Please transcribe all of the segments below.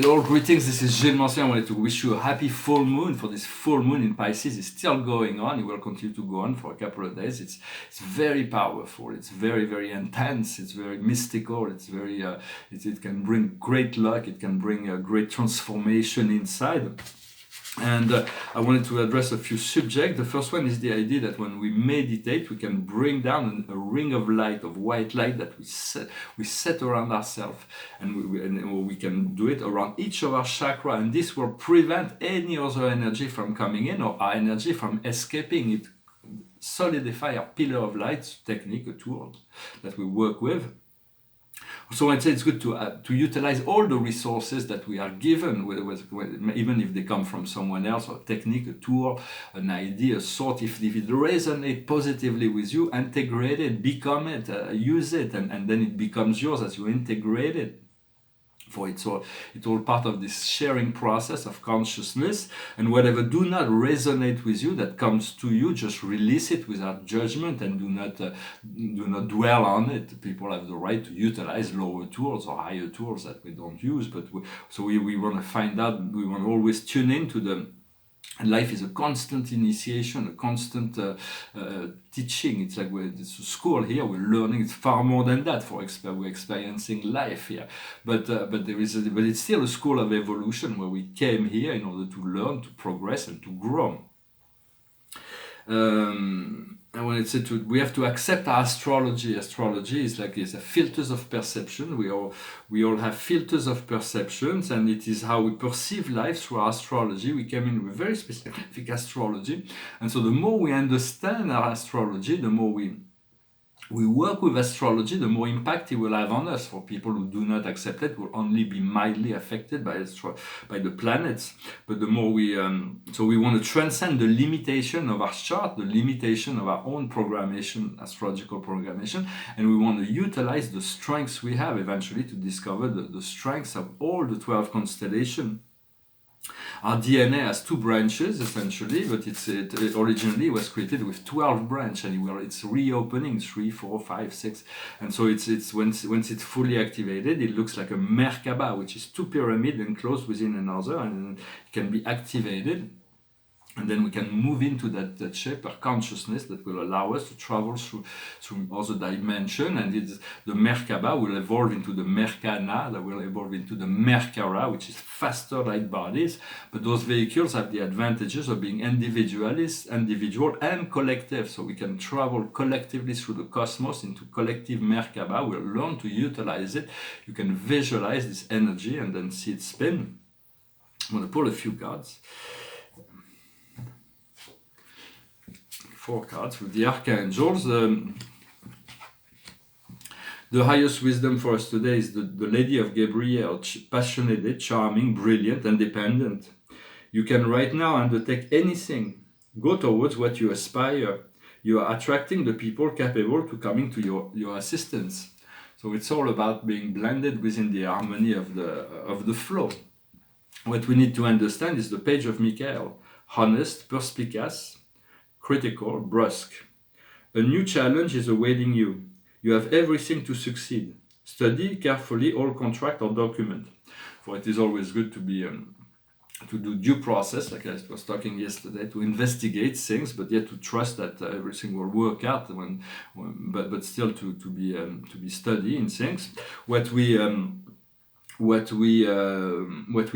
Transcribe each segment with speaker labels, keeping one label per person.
Speaker 1: Hello, greetings. This is Gillesmansillon. I wanted to wish you a happy full moon. For this full moon in Pisces is still going on. It will continue to go on for a couple of days. It's very powerful. It's very intense. It's very mystical. It's very it can bring great luck. It can bring a great transformation inside. And I wanted to address a few subjects. The first one is the idea that when we meditate, we can bring down a ring of light, of white light that we set around ourselves, and we can do it around each of our chakra, and this will prevent any other energy from coming in or our energy from escaping. It solidify our pillar of light technique, a tool that we work with. So I'd say it's good to utilize all the resources that we are given, even if they come from someone else, or a technique, a tool, an idea, a thought. If it resonates positively with you, integrate it, become it, use it, and then it becomes yours as you integrate it. For it's all part of this sharing process of consciousness, and whatever do not resonate with you, that comes to you, just release it without judgment, and do not dwell on it. People have the right to utilize lower tools or higher tools that we don't use, but we want to find out. We want to always tune into them. And life is a constant initiation, a constant teaching. It's like it's a school here. We're learning. It's far more than that. We're experiencing life here, but it's still a school of evolution where we came here in order to learn, to progress, and to grow. And when it's we have to accept our astrology. Astrology is like a filters of perception. We all have filters of perceptions, and it is how we perceive life through our astrology. We came in with very specific astrology, and so the more we understand our astrology, the more we work with astrology, the more impact it will have on us. For people who do not accept it, will only be mildly affected by the planets. But the more so we want to transcend the limitation of our chart, the limitation of our own programmation, astrological programmation, and we want to utilize the strengths we have eventually to discover the strengths of all the 12 constellations. Our DNA has 2 branches essentially, but it originally was created with 12 branches, and it's reopening 3, 4, 5, 6, and so it's once it's fully activated, it looks like a Merkaba, which is 2 pyramids enclosed within another, and it can be activated. And then we can move into that shape of consciousness that will allow us to travel through other dimension. And the Merkaba will evolve into the Merkana, that will evolve into the Merkara, which is faster light bodies. But those vehicles have the advantages of being individual and collective. So we can travel collectively through the cosmos into collective Merkaba. We'll learn to utilize it. You can visualize this energy and then see it spin. I'm going to pull a few cards. 4 cards with the Archangels. The highest wisdom for us today is the Lady of Gabriel, passionate, charming, brilliant, independent. You can right now undertake anything. Go towards what you aspire. You are attracting the people capable to coming to your assistance. So it's all about being blended within the harmony of the flow. What we need to understand is the page of Michael. Honest, perspicacious, critical, brusque. A new challenge is awaiting you. You have everything to succeed. Study carefully all contract or document. For it is always good to be to do due process, like I was talking yesterday, to investigate things, but yet to trust that everything will work out. But still to be studying things. What we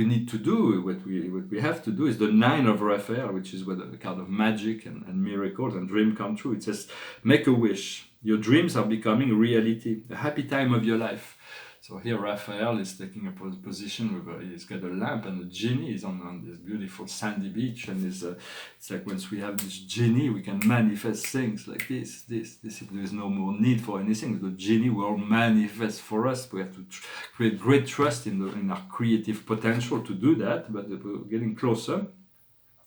Speaker 1: need to do, what we have to do, is the 9 of Raphael, which is the card of magic and miracles and dream come true. It says, make a wish. Your dreams are becoming reality. A happy time of your life. So here Raphael is taking a position he's got a lamp, and the genie is on this beautiful sandy beach, and it's like once we have this genie, we can manifest things like this. If there is no more need for anything, the genie will manifest for us. We have to create great trust in our creative potential to do that, but we're getting closer.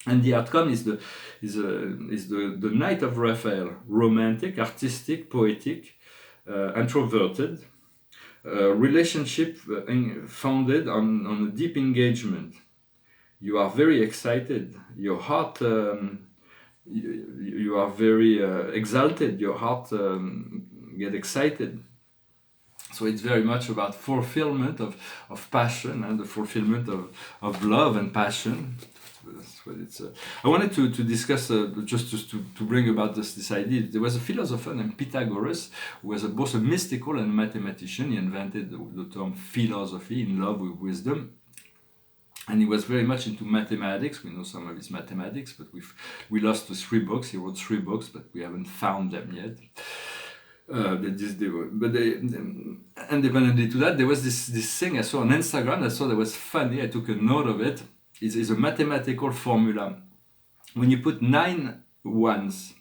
Speaker 1: And the outcome is the Knight of Raphael, romantic, artistic, poetic, introverted. Relationship founded on a deep engagement. You are very excited. Your heart, you are very exalted. Your heart get excited. So it's very much about fulfillment of passion and the fulfillment of love and passion. That's what it's, I wanted to discuss, just to bring about this idea. There was a philosopher named Pythagoras who was both a mystical and mathematician. He invented the term philosophy, in love with wisdom. And he was very much into mathematics. We know some of his mathematics, but we lost the 3 books. He wrote 3 books, but we haven't found them yet. Independently to that, there was this thing I saw on Instagram. I thought that was funny. I took a note of it. It's a mathematical formula. When you put 9 ones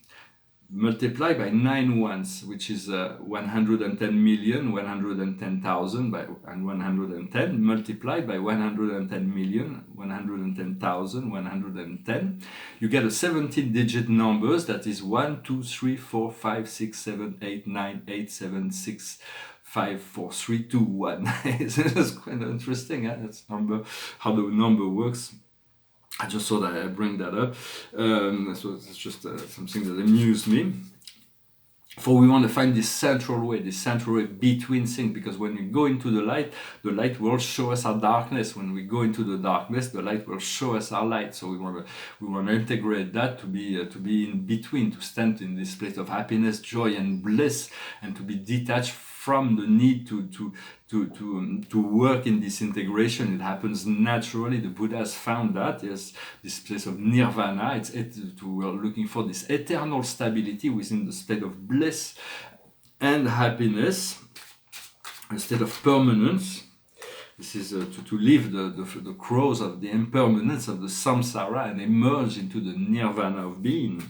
Speaker 1: multiplied by 9 ones, which is 110,110,000 and 110, multiplied by 110,110,110, you get a 17-digit numbers that is 1, 2, 3, 4, 5, 6, 7, 8, 9, 8, 7, 6, 5, 4, 3, 2, 1. It's quite interesting. That's how the number works. I just thought I'd bring that up. So it's just something that amused me. For we want to find this central way between things, because when we go into the light will show us our darkness. When we go into the darkness, the light will show us our light. So we want to integrate that to be in between, to stand in this place of happiness, joy, and bliss, and to be detached from the need to work in this integration. It happens naturally. The Buddha has found that. Yes, this place of nirvana. We're looking for this eternal stability within the state of bliss and happiness, a state of permanence. This is to leave the crows of the impermanence of the samsara and emerge into the nirvana of being.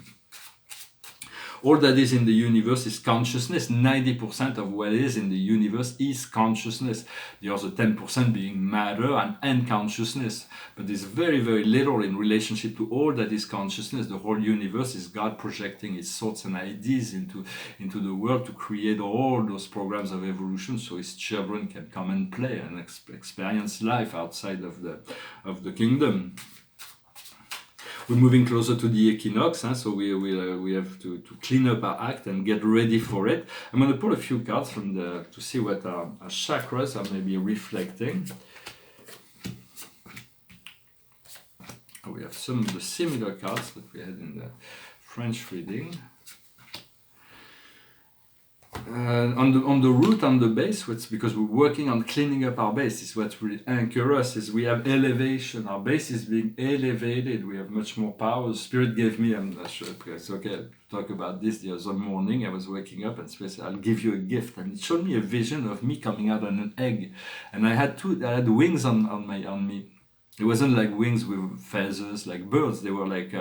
Speaker 1: All that is in the universe is consciousness. 90% of what is in the universe is consciousness. The other 10% being matter and unconsciousness. But there's very, very little in relationship to all that is consciousness. The whole universe is God projecting His thoughts and ideas into the world to create all those programs of evolution, so His children can come and play and experience life outside of the kingdom. We're moving closer to the equinox, so we have to clean up our act and get ready for it. I'm going to pull a few cards to see what our chakras are maybe reflecting. We have some of the similar cards that we had in the French reading. On the root, on the base, it's because we're working on cleaning up our base. It's what really anchors us. Is we have elevation. Our base is being elevated. We have much more power. Spirit gave me. I'm not sure. It's okay to talk about this. The other morning, I was waking up and Spirit said, "I'll give you a gift." And it showed me a vision of me coming out on an egg, and I had wings on me. It wasn't like wings with feathers like birds. They were like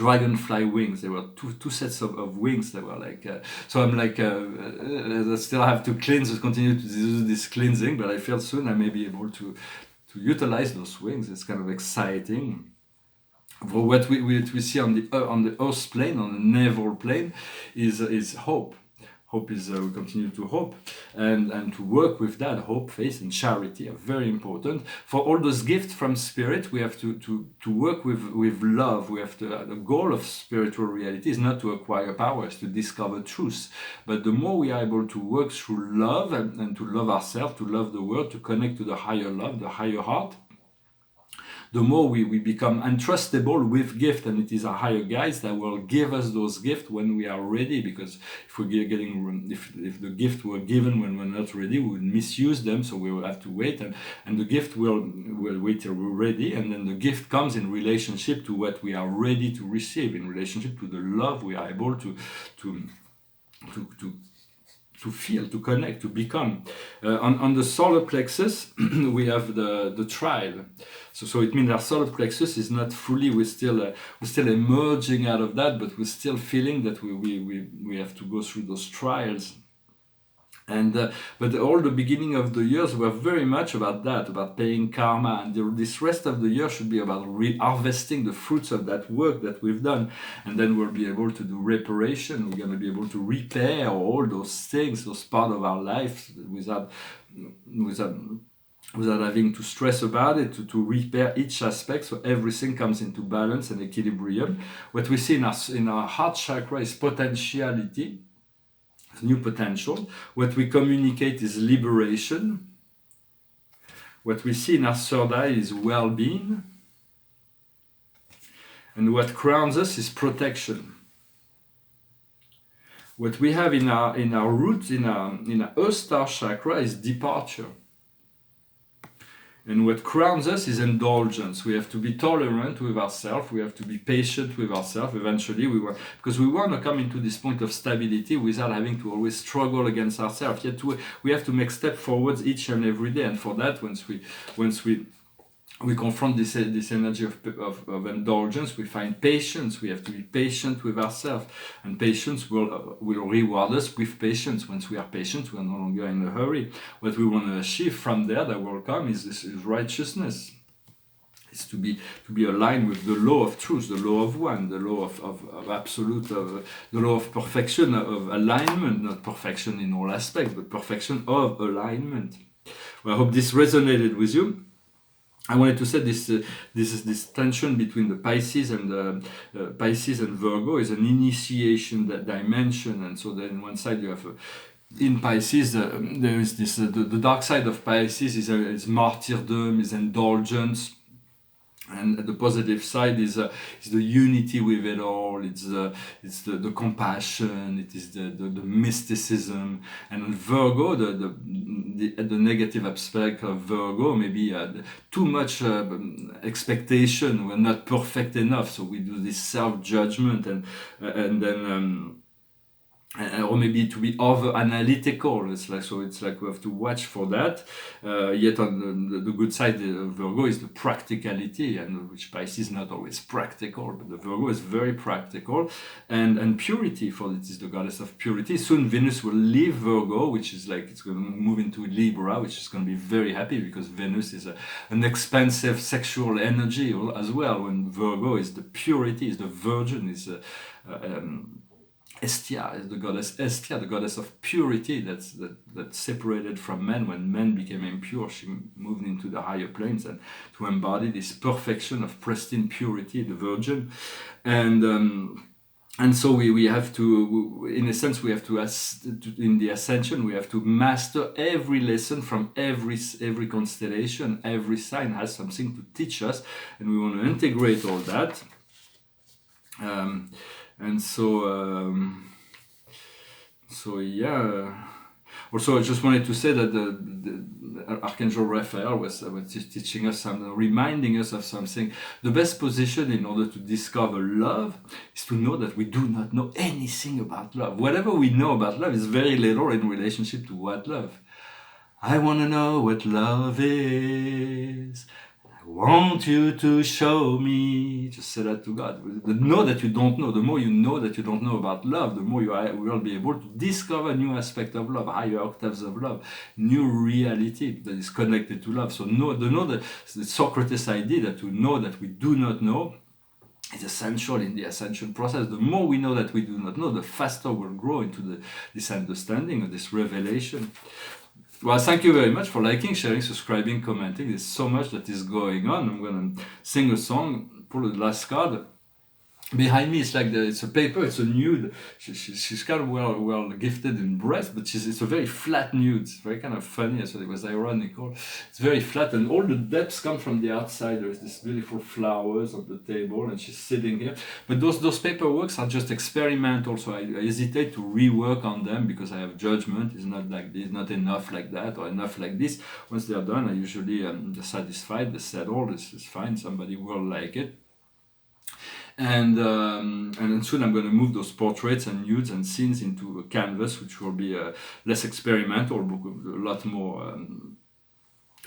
Speaker 1: dragonfly wings. There were two sets of wings that were like so I'm like I still have to continue to do this cleansing, but I feel soon I may be able to utilize those wings. It's kind of exciting. For what we see on the earth plane, on the naval plane, is hope. Hope is we continue to hope and to work with that. Hope, faith, and charity are very important. For all those gifts from Spirit, we have to work with love. We have the goal of spiritual reality is not to acquire power, it's to discover truth. But the more we are able to work through love and to love ourselves, to love the world, to connect to the higher love, the higher heart, the more we become untrustable with gift, and it is our higher guides that will give us those gifts when we are ready. Because if the gift were given when we're not ready, we would misuse them. So we will have to wait, and the gift will wait till we're ready, and then the gift comes in relationship to what we are ready to receive, in relationship to the love we are able to feel, to connect, to become. On the solar plexus, we have the trial. So it means our solar plexus is not fully. We're still emerging out of that, but we're still feeling that we have to go through those trials. And but all the beginning of the years were very much about that, about paying karma, and this rest of the year should be about harvesting the fruits of that work that we've done, and then we'll be able to do reparation. We're going to be able to repair all those things, those part of our life, without having to stress about it, to repair each aspect, so everything comes into balance and equilibrium. What we see in our heart chakra is potentiality. new potential. What we communicate is liberation. What we see in our third eye is well-being. And what crowns us is protection. What we have in our roots, in our Earth Star chakra, is departure. And what crowns us is indulgence. We have to be tolerant with ourselves. We have to be patient with ourselves. Eventually, because we want to come into this point of stability without having to always struggle against ourselves. Yet we have to make steps forwards each and every day. And for that, once we confront this energy of indulgence, we find patience. We have to be patient with ourselves, and patience will reward us with patience. Once we are patient, we are no longer in a hurry. What we want to achieve from there that will come is righteousness. It's to be aligned with the law of truth, the law of one, the law of absolute, the law of perfection, of alignment, not perfection in all aspects, but perfection of alignment. Well, I hope this resonated with you. I wanted to say this tension between the Pisces and Virgo is an initiation dimension, and so then one side you have in Pisces there is this the dark side of Pisces is martyrdom, is indulgence. And the positive side is the unity with it all. It's the compassion. It is the mysticism. And in Virgo, the negative aspect of Virgo, maybe too much expectation. We're not perfect enough, so we do this self-judgment and then. Or maybe to be over analytical. It's like we have to watch for that. Yet on the good side of Virgo is the practicality, and which Pisces is not always practical, but the Virgo is very practical, and purity, for it is the goddess of purity. Soon Venus will leave Virgo, which is like it's going to move into Libra, which is going to be very happy because Venus is an expansive sexual energy as well. When Virgo is the purity, is the virgin, is Estia is the goddess Estia, the goddess of purity that separated from men. When men became impure, she moved into the higher planes and to embody this perfection of pristine purity, the Virgin. And so we have to, in a sense, we have to, in the ascension, we have to master every lesson from every constellation. Every sign has something to teach us, and we want to integrate all that. And so yeah. Also, I just wanted to say that the Archangel Raphael was teaching us something, reminding us of something. The best position in order to discover love is to know that we do not know anything about love. Whatever we know about love is very little in relationship to what love. I want to know what love is. I want you to show me. Just say that to God. The know that you don't know, the more you know that you don't know about love, the more you will be able to discover new aspects of love, higher octaves of love, new reality that is connected to love. So the Socrates idea that to know that we do not know is essential in the ascension process. The more we know that we do not know, the faster we'll grow into this understanding of this revelation. Well, thank you very much for liking, sharing, subscribing, commenting. There's so much that is going on. I'm going to sing a song, pull the last card. Behind me, it's a paper, it's a nude. She's kind of well gifted in breast, but it's a very flat nude. It's very kind of funny, so it was ironical. It's very flat, and all the depths come from the outside. There's this beautiful flowers on the table, and she's sitting here. But those paperworks are just experimental, so I hesitate to rework on them because I have judgment. It's not like this, not enough like that, or enough like this. Once they're done, I usually am satisfied. They said, "Oh, this is fine. Somebody will like it." And soon I'm going to move those portraits and nudes and scenes into a canvas, which will be less experimental, but a lot more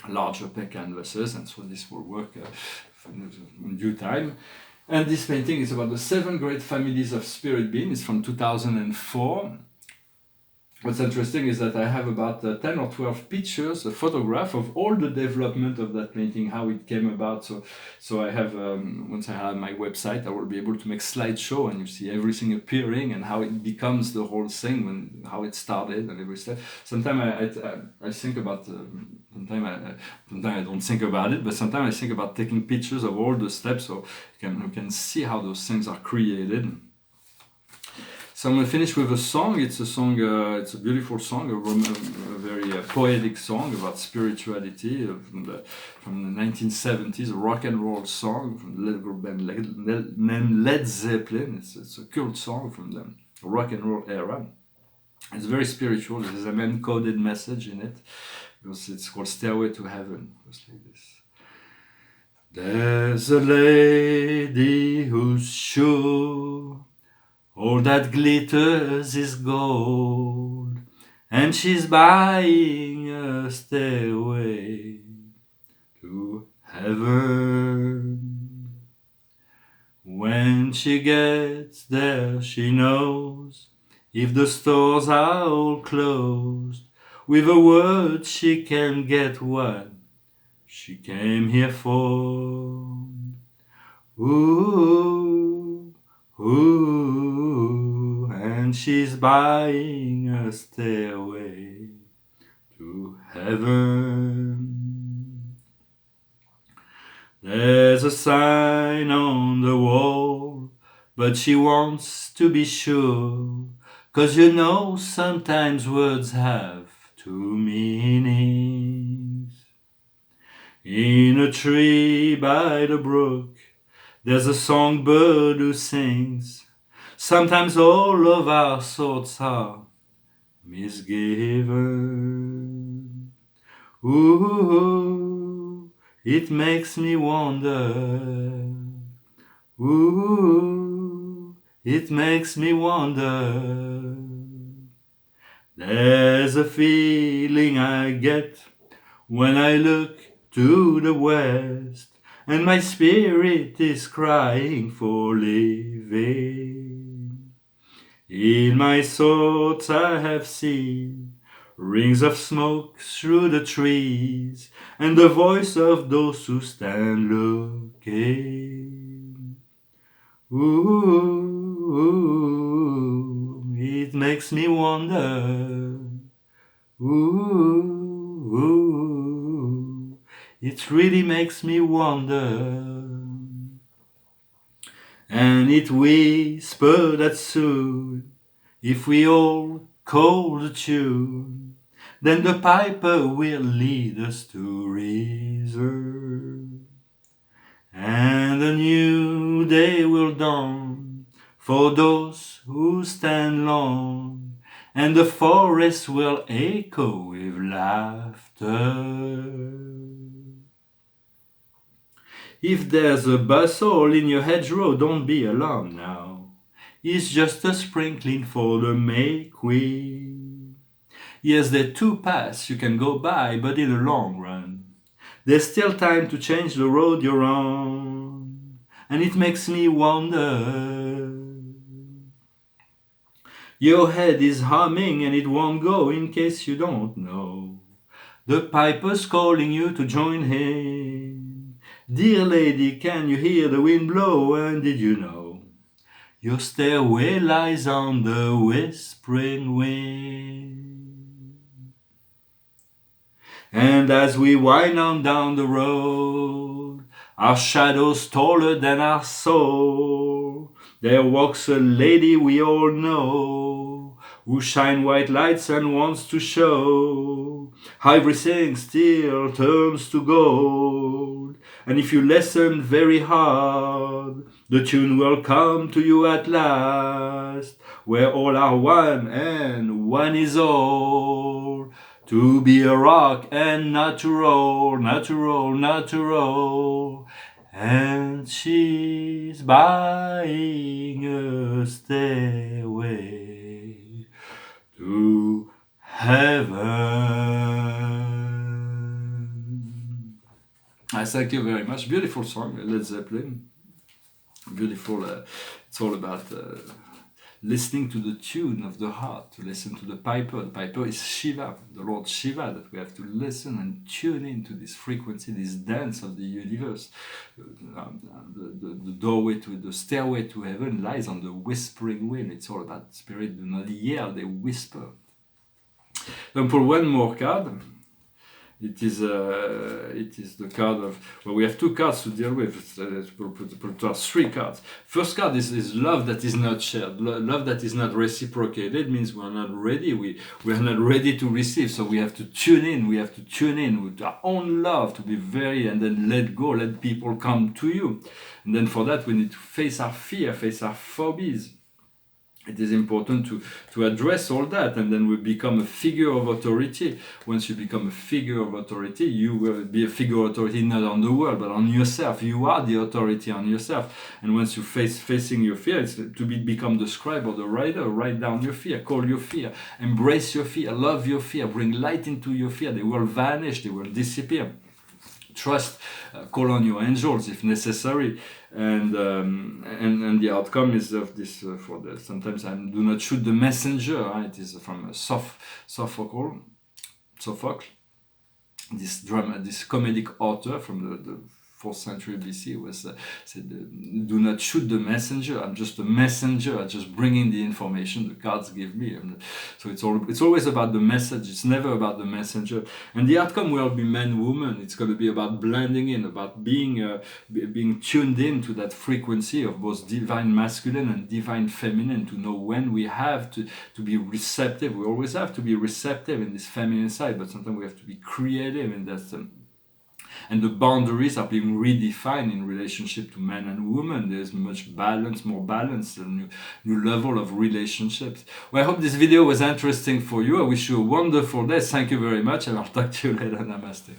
Speaker 1: larger canvases, and so this will work in due time. And this painting is about the 7 great families of spirit beings. It's from 2004. What's interesting is that I have about 10 or 12 pictures, a photograph of all the development of that painting, how it came about. So I have, once I have my website, I will be able to make slideshow, and you see everything appearing and how it becomes the whole thing, how it started and every step. Sometimes I think about, sometimes I don't think about it, but sometimes I think about taking pictures of all the steps so you can see how those things are created. So I'm going to finish with a song. It's a song, it's a beautiful song, a very poetic song about spirituality from the 1970s, a rock and roll song from the little band named Led Zeppelin. It's a cult song from the rock and roll era. It's very spiritual. There's an encoded message in it because it's called Stairway to Heaven. It's like this. There's a lady who's sure all that glitters is gold, and she's buying a stairway to heaven. When she gets there, she knows if the stores are all closed, with a word she can get what she came here for. Ooh, ooh, and she's buying a stairway to heaven. There's a sign on the wall, but she wants to be sure, 'cause you know sometimes words have two meanings. In a tree by the brook, there's a songbird who sings. Sometimes all of our thoughts are misgiven. Ooh, it makes me wonder. Ooh, it makes me wonder. There's a feeling I get when I look to the west, and my spirit is crying for living. In my thoughts I have seen rings of smoke through the trees, and the voice of those who stand looking. Ooh, it makes me wonder. Ooh, it really makes me wonder. And it whispered that soon, if we all call the tune, then the piper will lead us to reason. And a new day will dawn for those who stand long, and the forest will echo with laughter. If there's a bustle in your hedgerow, don't be alarmed now. It's just a sprinkling for the May Queen. Yes, there are two paths you can go by, but in the long run, there's still time to change the road you're on. And it makes me wonder. Your head is humming and it won't go, in case you don't know. The piper's calling you to join him. Dear lady, can you hear the wind blow? And did you know your stairway lies on the whispering wind? And as we wind on down the road, our shadows taller than our soul, there walks a lady we all know, who shine white lights and wants to show how everything still turns to gold. And if you listen very hard, the tune will come to you at last, where all are one and one is all. To be a rock and not to roll, not to roll, not to roll. And she's buying a stairway to heaven. I thank you very much. Beautiful song, Led Zeppelin. Beautiful. It's all about listening to the tune of the heart, to listen to the piper. The piper is Shiva, the Lord Shiva, that we have to listen and tune into this frequency, this dance of the universe. The doorway to the stairway to heaven lies on the whispering wind. It's all about spirit do not yell, they whisper. Then pull one more card. It is the card of, well, we have two cards to deal with. Let's put 3 cards. First card is love that is not shared, love that is not reciprocated. Means we're not ready. We are not ready to receive. So we have to tune in. We have to tune in with our own love to be very, and then let go. Let people come to you. And then for that we need to face our fear, face our phobias. It is important to address all that, and then we become a figure of authority. Once you become a figure of authority, you will be a figure of authority not on the world, but on yourself. You are the authority on yourself. And once you facing your fear, it's to become the scribe or the writer. Write down your fear, call your fear, embrace your fear, love your fear, bring light into your fear. They will vanish, they will disappear. Trust, call on your angels if necessary, and the outcome is of this. For the sometimes I do not shoot the messenger. It is from Sophocles, this comedic author from the 4th century BC was said, do not shoot the messenger. I'm just a messenger. I'm just bringing the information the cards give me. So it's always about the message. It's never about the messenger. And the outcome will be man, woman. It's going to be about blending in, about being tuned in to that frequency of both divine masculine and divine feminine, to know when we have to be receptive. We always have to be receptive in this feminine side, but sometimes we have to be creative in that. And the boundaries are being redefined in relationship to man and woman. There's much balance, more balance, a new level of relationships. Well, I hope this video was interesting for you. I wish you a wonderful day. Thank you very much, and I'll talk to you later. Namaste.